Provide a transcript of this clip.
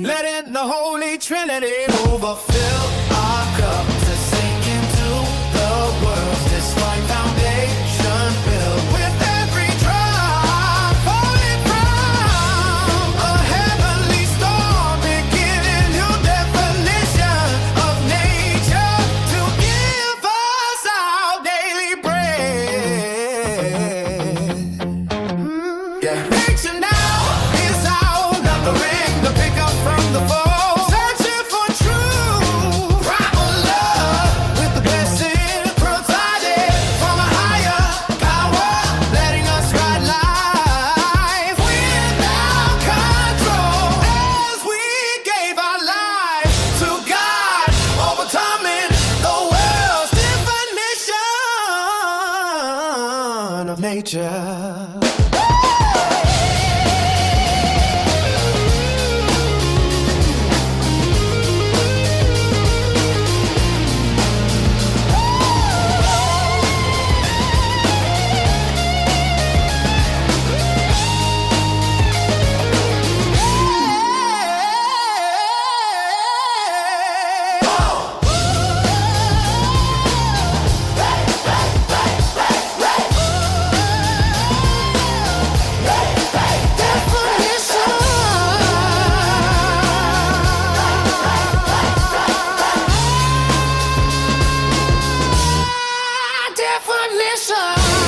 Letting the Holy Trinity overfill our cup to sink into the world's divine foundation built with every drop falling from a heavenly storm, beginning new definition of nature to give us our daily bread. Yeah. Nature now is out, not the ring, the pickup from the foe, searching for truth, proper love, with the blessing provided from a higher power, letting us ride life without control as we gave our lives to God, overcoming the world's definition of nature. Definition.